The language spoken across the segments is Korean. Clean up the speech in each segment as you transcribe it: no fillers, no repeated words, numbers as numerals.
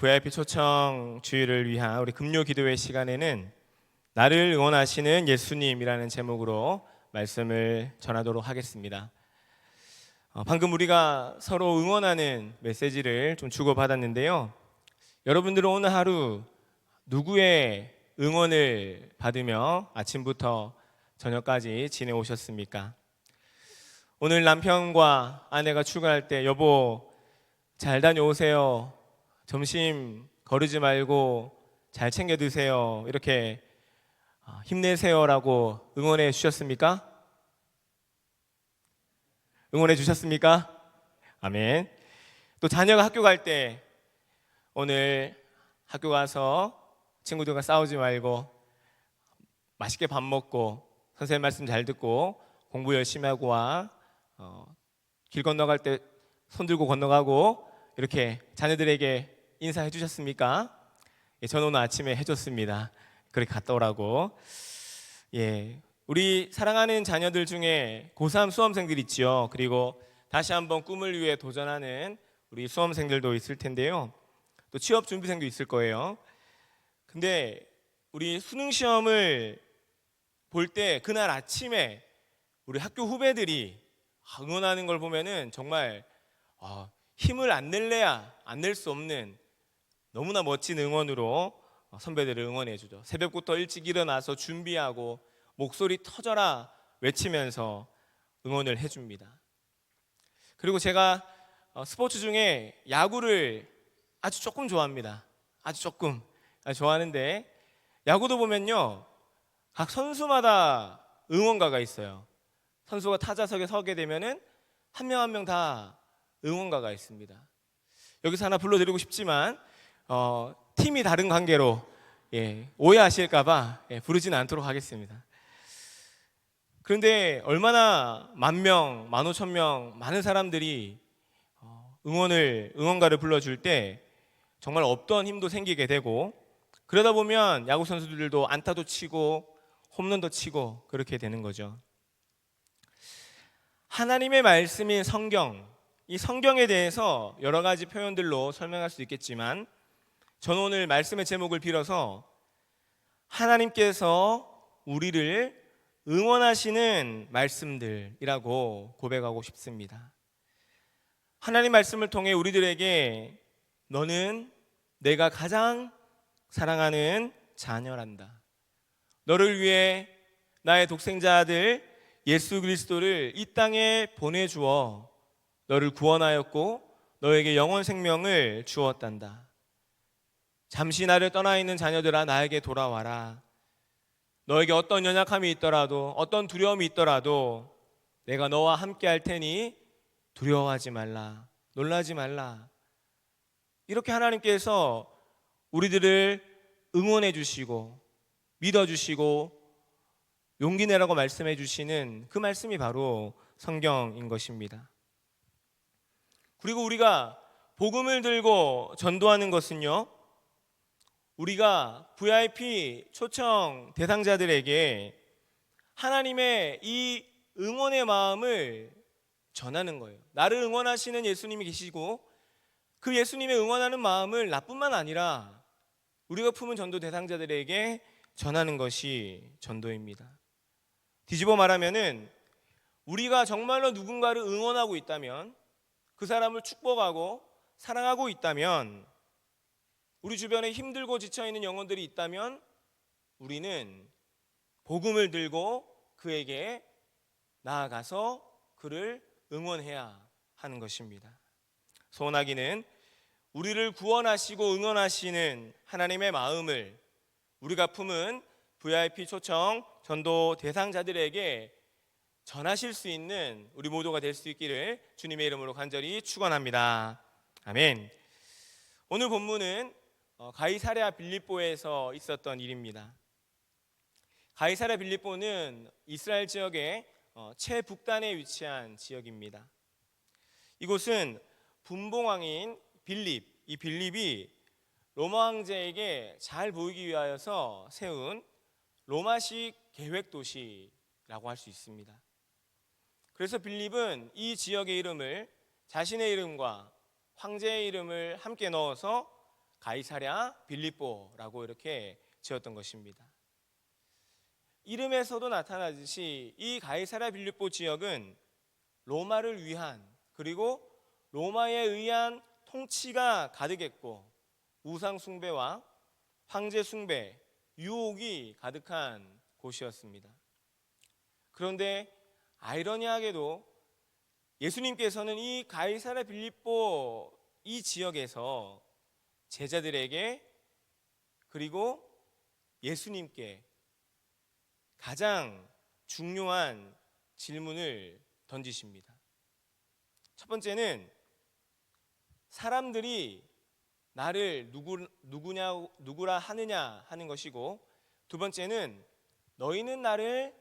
VIP 초청 주일을 위한 우리 금요 기도회 시간에는 나를 응원하시는 예수님이라는 제목으로 말씀을 전하도록 하겠습니다. 방금 우리가 서로 응원하는 메시지를 좀 주고받았는데요. 여러분들은 오늘 하루 누구의 응원을 받으며 아침부터 저녁까지 지내오셨습니까? 오늘 남편과 아내가 출근할 때 여보 잘 다녀오세요, 점심 거르지 말고 잘 챙겨 드세요, 이렇게 힘내세요라고 응원해 주셨습니까? 응원해 주셨습니까? 아멘. 또 자녀가 학교 갈 때 오늘 학교 가서 친구들과 싸우지 말고 맛있게 밥 먹고 선생님 말씀 잘 듣고 공부 열심히 하고 와, 길 건너갈 때 손 들고 건너가고, 이렇게 자녀들에게 인사해 주셨습니까? 예, 저는 오늘 아침에 해줬습니다. 그렇게 갔다 오라고. 예, 우리 사랑하는 자녀들 중에 고3 수험생들 있지요. 그리고 다시 한번 꿈을 위해 도전하는 우리 수험생들도 있을 텐데요. 또 취업 준비생도 있을 거예요. 근데 우리 수능 시험을 볼 때 그날 아침에 우리 학교 후배들이 응원하는 걸 보면은 정말 힘을 안 낼래야 안 낼 수 없는 너무나 멋진 응원으로 선배들을 응원해 주죠. 새벽부터 일찍 일어나서 준비하고 목소리 터져라 외치면서 응원을 해줍니다. 그리고 제가 스포츠 중에 야구를 아주 조금 좋아합니다. 아주 조금 좋아하는데, 야구도 보면요, 각 선수마다 응원가가 있어요. 선수가 타자석에 서게 되면은 한 명 한 명 다 응원가가 있습니다. 여기서 하나 불러드리고 싶지만 팀이 다른 관계로 오해하실까봐 부르지는 않도록 하겠습니다. 그런데 얼마나 만 명, 15,000명 많은 사람들이 응원가를 불러줄 때 정말 없던 힘도 생기게 되고, 그러다 보면 야구 선수들도 안타도 치고 홈런도 치고 그렇게 되는 거죠. 하나님의 말씀인 성경, 이 성경에 대해서 여러 가지 표현들로 설명할 수 있겠지만, 저는 오늘 말씀의 제목을 빌어서 하나님께서 우리를 응원하시는 말씀들이라고 고백하고 싶습니다. 하나님 말씀을 통해 우리들에게 너는 내가 가장 사랑하는 자녀란다, 너를 위해 나의 독생자 아들 예수 그리스도를 이 땅에 보내주어 너를 구원하였고 너에게 영원 생명을 주었단다. 잠시 나를 떠나 있는 자녀들아, 나에게 돌아와라. 너에게 어떤 연약함이 있더라도 어떤 두려움이 있더라도 내가 너와 함께 할 테니 두려워하지 말라, 놀라지 말라. 이렇게 하나님께서 우리들을 응원해 주시고 믿어 주시고 용기 내라고 말씀해 주시는 그 말씀이 바로 성경인 것입니다. 그리고 우리가 복음을 들고 전도하는 것은요, 우리가 VIP 초청 대상자들에게 하나님의 이 응원의 마음을 전하는 거예요. 나를 응원하시는 예수님이 계시고 그 예수님의 응원하는 마음을 나뿐만 아니라 우리가 품은 전도 대상자들에게 전하는 것이 전도입니다. 뒤집어 말하면은 우리가 정말로 누군가를 응원하고 있다면, 그 사람을 축복하고 사랑하고 있다면, 우리 주변에 힘들고 지쳐있는 영혼들이 있다면 우리는 복음을 들고 그에게 나아가서 그를 응원해야 하는 것입니다. 소원하기는 우리를 구원하시고 응원하시는 하나님의 마음을 우리가 품은 VIP 초청 전도 대상자들에게 전하실 수 있는 우리 모두가 될 수 있기를 주님의 이름으로 간절히 축원합니다. 아멘. 오늘 본문은 가이사랴 빌립보에서 있었던 일입니다. 가이사랴 빌립보는 이스라엘 지역의 최북단에 위치한 지역입니다. 이곳은 분봉왕인 빌립, 이 빌립이 로마 황제에게 잘 보이기 위하여서 세운 로마식 계획 도시라고 할 수 있습니다. 그래서 빌립은 이 지역의 이름을 자신의 이름과 황제의 이름을 함께 넣어서 가이사랴 빌립보라고 이렇게 지었던 것입니다. 이름에서도 나타나듯이 이 가이사랴 빌립보 지역은 로마를 위한, 그리고 로마에 의한 통치가 가득했고 우상 숭배와 황제 숭배, 유혹이 가득한 곳이었습니다. 그런데 아이러니하게도 예수님께서는 이 가이사랴 빌립보 이 지역에서 제자들에게, 그리고 예수님께 가장 중요한 질문을 던지십니다. 첫 번째는 사람들이 나를 누구라 하느냐 하는 것이고, 두 번째는 너희는 나를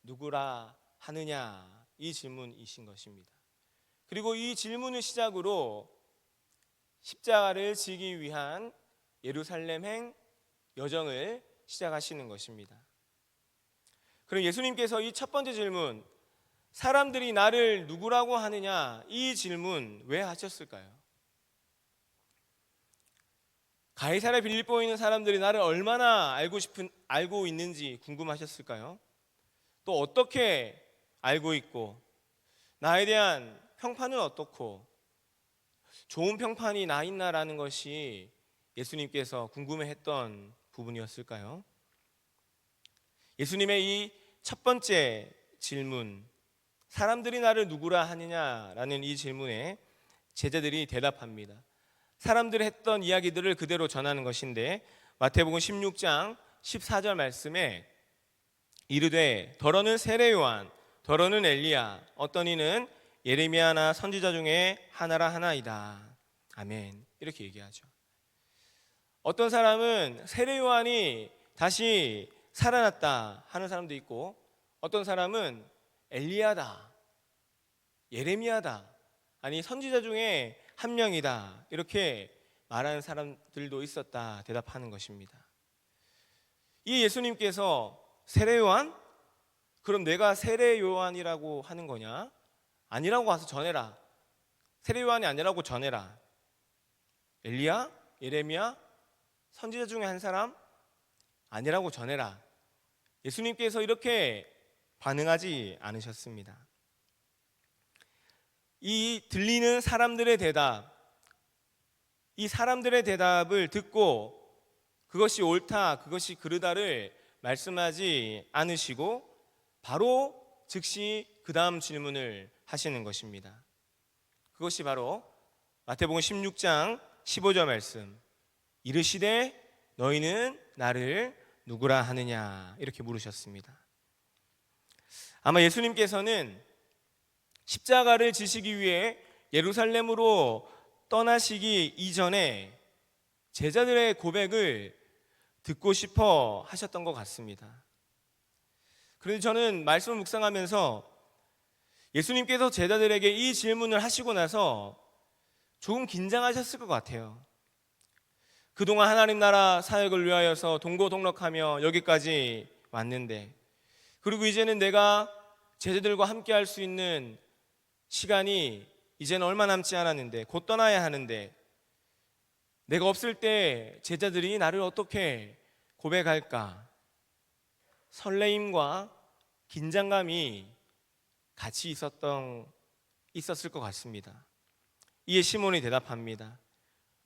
누구라 하느냐, 이 질문이신 것입니다. 그리고 이 질문을 시작으로 십자가를 지기 위한 예루살렘행 여정을 시작하시는 것입니다. 그럼 예수님께서 이 첫 번째 질문, 사람들이 나를 누구라고 하느냐, 이 질문 왜 하셨을까요? 가이사랴 빌립보에 있는 사람들이 나를 얼마나 알고 있는지 궁금하셨을까요? 또 어떻게 알고 있고, 나에 대한 평판은 어떻고, 좋은 평판이 나 있나라는 것이 예수님께서 궁금해했던 부분이었을까요? 예수님의 이 첫 번째 질문, 사람들이 나를 누구라 하느냐라는 이 질문에 제자들이 대답합니다. 사람들이 했던 이야기들을 그대로 전하는 것인데, 마태복음 16장 14절 말씀에 이르되 더러는 세례 요한, 더러는 엘리야, 어떤 이는 예레미야나 선지자 중에 하나라 하나이다. 아멘. 이렇게 얘기하죠. 어떤 사람은 세례 요한이 다시 살아났다 하는 사람도 있고, 어떤 사람은 엘리야다, 예레미야다, 아니 선지자 중에 한 명이다, 이렇게 말하는 사람들도 있었다 대답하는 것입니다. 이 예수님께서 세례 요한? 그럼 내가 세례 요한이라고 하는 거냐? 아니라고 와서 전해라. 세례 요한이 아니라고 전해라. 엘리야? 예레미야? 선지자 중에 한 사람? 아니라고 전해라. 예수님께서 이렇게 반응하지 않으셨습니다. 이 들리는 사람들의 대답, 이 사람들의 대답을 듣고 그것이 옳다, 그것이 그르다를 말씀하지 않으시고 바로 즉시 그 다음 질문을 하시는 것입니다. 그것이 바로 마태복음 16장 15절 말씀, 이르시되 너희는 나를 누구라 하느냐, 이렇게 물으셨습니다. 아마 예수님께서는 십자가를 지시기 위해 예루살렘으로 떠나시기 이전에 제자들의 고백을 듣고 싶어 하셨던 것 같습니다. 그런데 저는 말씀을 묵상하면서 예수님께서 제자들에게 이 질문을 하시고 나서 조금 긴장하셨을 것 같아요. 그동안 하나님 나라 사역을 위하여서 동고동락하며 여기까지 왔는데, 그리고 이제는 내가 제자들과 함께 할 수 있는 시간이 이제는 얼마 남지 않았는데, 곧 떠나야 하는데, 내가 없을 때 제자들이 나를 어떻게 고백할까? 설레임과 긴장감이 같이 있었을 것 같습니다. 이에 시몬이 대답합니다.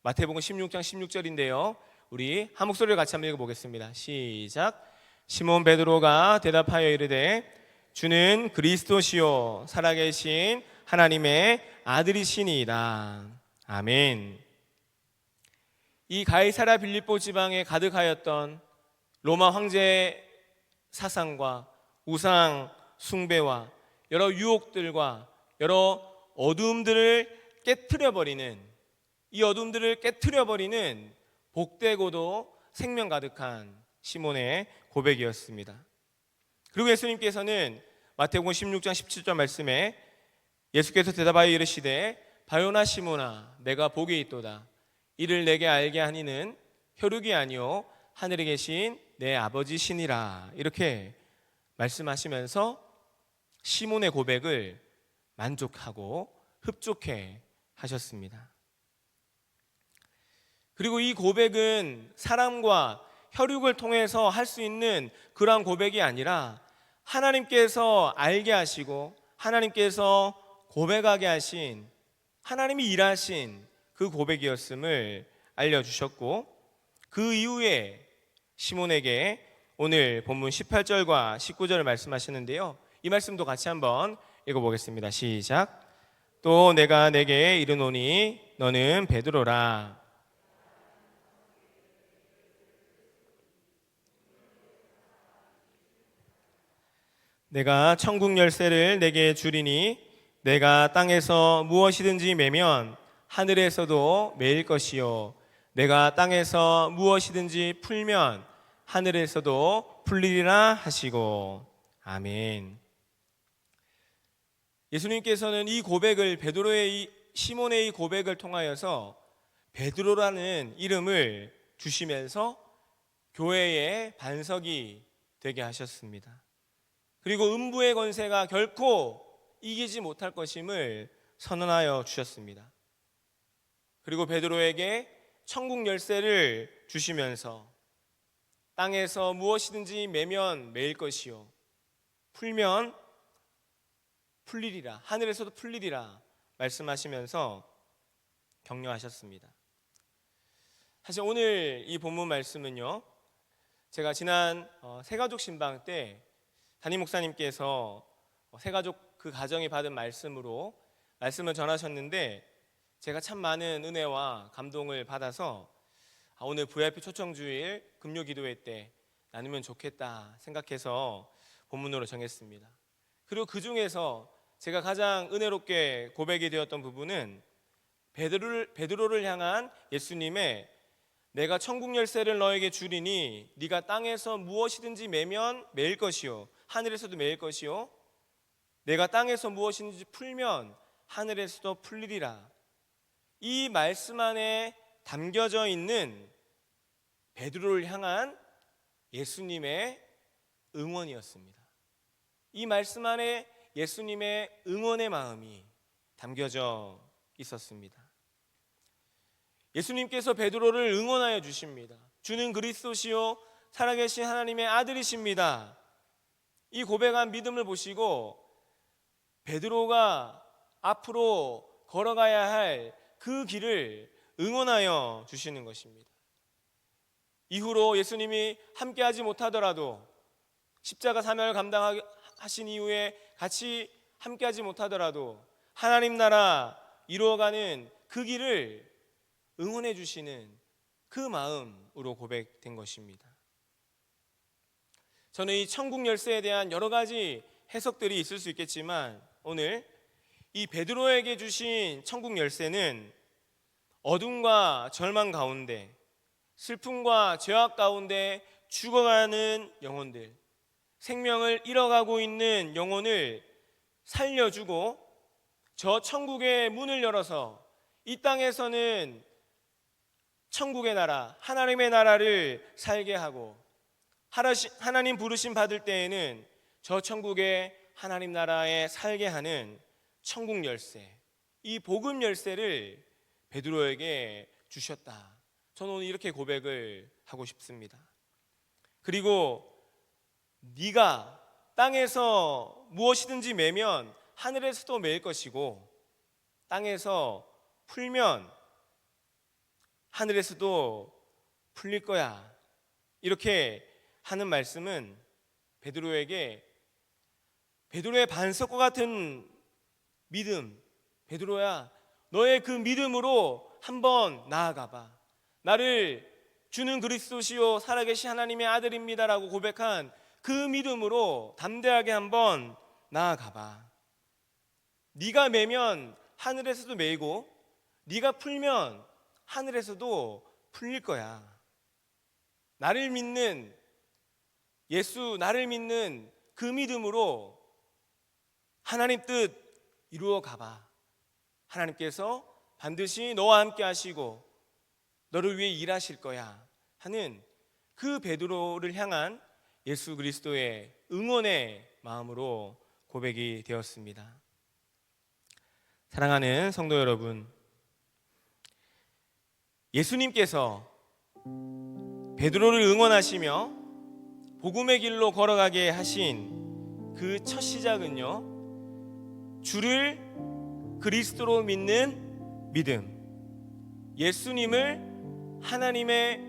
마태복음 16장 16절인데요. 우리 한 목소리를 같이 한번 읽어보겠습니다. 시작. 시몬 베드로가 대답하여 이르되 주는 그리스도시요 살아계신 하나님의 아들이시니이다. 아멘. 이 가이사랴 빌립보 지방에 가득하였던 로마 황제의 사상과 우상 숭배와 여러 유혹들과 여러 어둠들을 깨트려버리는, 이 어둠들을 깨트려버리는 복되고도 생명 가득한 시몬의 고백이었습니다. 그리고 예수님께서는 마태복음 16장 17절 말씀에 예수께서 대답하여 이르시되 바요나 시몬아 내가 복이 있도다. 이를 내게 알게 하니는 혈육이 아니요 하늘에 계신 내 아버지시니라. 이렇게 말씀하시면서 시몬의 고백을 만족하고 흡족해 하셨습니다. 그리고 이 고백은 사람과 혈육을 통해서 할 수 있는 그러한 고백이 아니라 하나님께서 알게 하시고 하나님께서 고백하게 하신, 하나님이 일하신 그 고백이었음을 알려주셨고, 그 이후에 시몬에게 오늘 본문 18절과 19절을 말씀하시는데요, 이 말씀도 같이 한번 읽어보겠습니다. 시작. 또 내가 내게 이르노니 너는 베드로라. 내가 천국 열쇠를 내게 주리니 내가 땅에서 무엇이든지 매면 하늘에서도 매일 것이요 내가 땅에서 무엇이든지 풀면 하늘에서도 풀리리라 하시고. 아멘. 예수님께서는 이 고백을, 베드로의 시몬의 이 고백을 통하여서 베드로라는 이름을 주시면서 교회의 반석이 되게 하셨습니다. 그리고 음부의 권세가 결코 이기지 못할 것임을 선언하여 주셨습니다. 그리고 베드로에게 천국 열쇠를 주시면서 땅에서 무엇이든지 매면 매일 것이요 풀면 풀리리라, 하늘에서도 풀리리라 말씀하시면서 격려하셨습니다. 사실 오늘 이 본문 말씀은요, 제가 지난 새가족 신방 때 담임 목사님께서 새가족 그 가정이 받은 말씀으로 말씀을 전하셨는데, 제가 참 많은 은혜와 감동을 받아서 오늘 VIP 초청주일 금요기도회 때 나누면 좋겠다 생각해서 본문으로 정했습니다. 그리고 그 중에서 제가 가장 은혜롭게 고백이 되었던 부분은 베드로를 향한 예수님의 내가 천국 열쇠를 너에게 주리니 네가 땅에서 무엇이든지 매면 매일 것이요 하늘에서도 매일 것이요 내가 땅에서 무엇이든지 풀면 하늘에서도 풀리리라. 이 말씀 안에 담겨져 있는 베드로를 향한 예수님의 응원이었습니다. 이 말씀 안에 예수님의 응원의 마음이 담겨져 있었습니다. 예수님께서 베드로를 응원하여 주십니다. 주는 그리스도시요 살아계신 하나님의 아들이십니다. 이 고백한 믿음을 보시고 베드로가 앞으로 걸어가야 할 그 길을 응원하여 주시는 것입니다. 이후로 예수님이 함께하지 못하더라도, 십자가 사명을 감당하신 이후에 같이 함께하지 못하더라도 하나님 나라 이루어가는 그 길을 응원해 주시는 그 마음으로 고백된 것입니다. 저는 이 천국 열쇠에 대한 여러 가지 해석들이 있을 수 있겠지만, 오늘 이 베드로에게 주신 천국 열쇠는 어둠과 절망 가운데, 슬픔과 죄악 가운데 죽어가는 영혼들, 생명을 잃어가고 있는 영혼을 살려주고 저 천국의 문을 열어서 이 땅에서는 천국의 나라, 하나님의 나라를 살게 하고, 하나님 부르심 받을 때에는 저 천국의 하나님 나라에 살게 하는 천국 열쇠, 이 복음 열쇠를 베드로에게 주셨다. 저는 오늘 이렇게 고백을 하고 싶습니다. 그리고 네가 땅에서 무엇이든지 매면 하늘에서도 매일 것이고 땅에서 풀면 하늘에서도 풀릴 거야. 이렇게 하는 말씀은 베드로의 반석과 같은 믿음, 베드로야 너의 그 믿음으로 한번 나아가봐. 나를 주는 그리스도시요 살아계신 하나님의 아들입니다라고 고백한 그 믿음으로 담대하게 한번 나아가봐. 네가 매면 하늘에서도 매이고 네가 풀면 하늘에서도 풀릴 거야. 나를 믿는 예수, 나를 믿는 그 믿음으로 하나님 뜻 이루어 가봐. 하나님께서 반드시 너와 함께 하시고 너를 위해 일하실 거야 하는 그 베드로를 향한 예수 그리스도의 응원의 마음으로 고백이 되었습니다. 사랑하는 성도 여러분, 예수님께서 베드로를 응원하시며 복음의 길로 걸어가게 하신 그 첫 시작은요, 주를 그리스도로 믿는 믿음, 예수님을 하나님의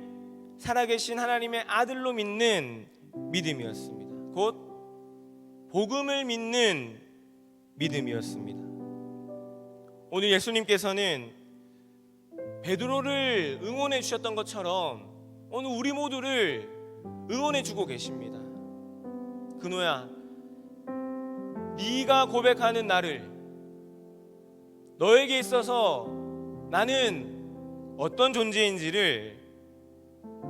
살아계신 하나님의 아들로 믿는 믿음이었습니다. 곧 복음을 믿는 믿음이었습니다. 오늘 예수님께서는 베드로를 응원해 주셨던 것처럼 오늘 우리 모두를 응원해 주고 계십니다. 근호야, 네가 고백하는 나를, 너에게 있어서 나는 어떤 존재인지를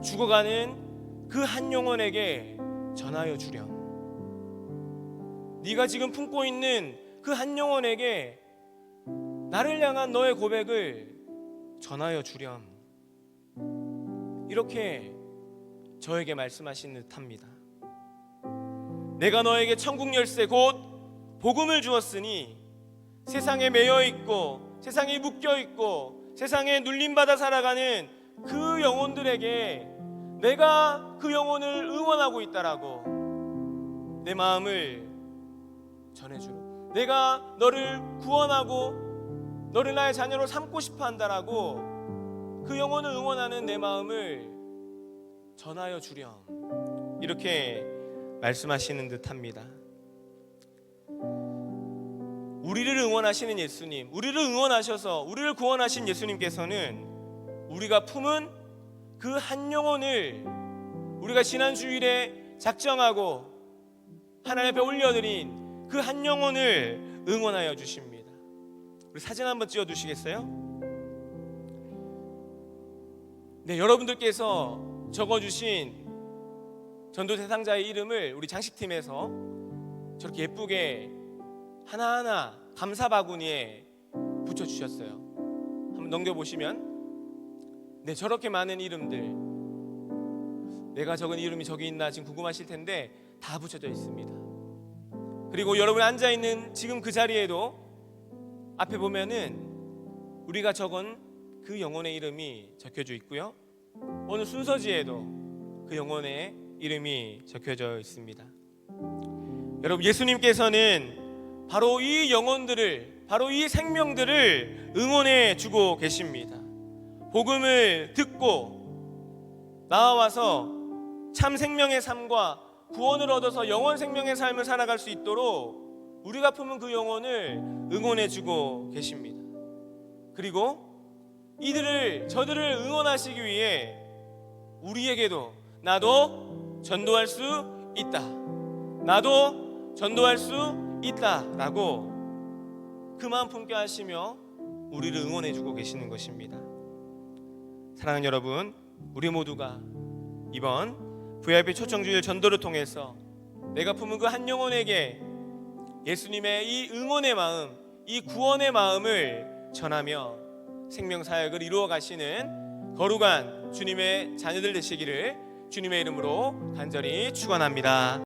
죽어가는 그 한 영혼에게 전하여 주렴. 네가 지금 품고 있는 그 한 영혼에게 나를 향한 너의 고백을 전하여 주렴. 이렇게 저에게 말씀하신 듯합니다. 내가 너에게 천국 열쇠 곧 복음을 주었으니 세상에 매여 있고 세상에 묶여 있고 세상에 눌림받아 살아가는 그 영혼들에게 내가 그 영혼을 응원하고 있다라고 내 마음을 전해주라. 내가 너를 구원하고 너를 나의 자녀로 삼고 싶어 한다라고 그 영혼을 응원하는 내 마음을 전하여 주렴. 이렇게 말씀하시는 듯합니다. 우리를 응원하시는 예수님, 우리를 응원하셔서 우리를 구원하신 예수님께서는 우리가 품은 그 한 영혼을 우리가 지난 주일에 작정하고 하나님 앞에 올려드린 그 한 영혼을 응원하여 주십니다. 우리 사진 한번 찍어주시겠어요? 네, 여러분들께서 적어주신 전도 대상자의 이름을 우리 장식팀에서 저렇게 예쁘게 하나하나 감사 바구니에 붙여주셨어요. 한번 넘겨보시면 네, 저렇게 많은 이름들, 내가 적은 이름이 저기 있나 지금 궁금하실 텐데 다 붙여져 있습니다. 그리고 여러분 앉아있는 지금 그 자리에도 앞에 보면은 우리가 적은 그 영혼의 이름이 적혀져 있고요, 어느 순서지에도 그 영혼의 이름이 적혀져 있습니다. 여러분, 예수님께서는 바로 이 영혼들을, 바로 이 생명들을 응원해 주고 계십니다. 복음을 듣고 나와서 참 생명의 삶과 구원을 얻어서 영원 생명의 삶을 살아갈 수 있도록 우리가 품은 그 영혼을 응원해 주고 계십니다. 그리고 저들을 응원하시기 위해 우리에게도 나도 전도할 수 있다, 나도 전도할 수 있다라고 그 마음 품게 하시며 우리를 응원해 주고 계시는 것입니다. 사랑하는 여러분, 우리 모두가 이번 VIP 초청주일 전도를 통해서 내가 품은 그 한 영혼에게 예수님의 이 응원의 마음, 이 구원의 마음을 전하며 생명사역을 이루어 가시는 거룩한 주님의 자녀들 되시기를 주님의 이름으로 간절히 축원합니다.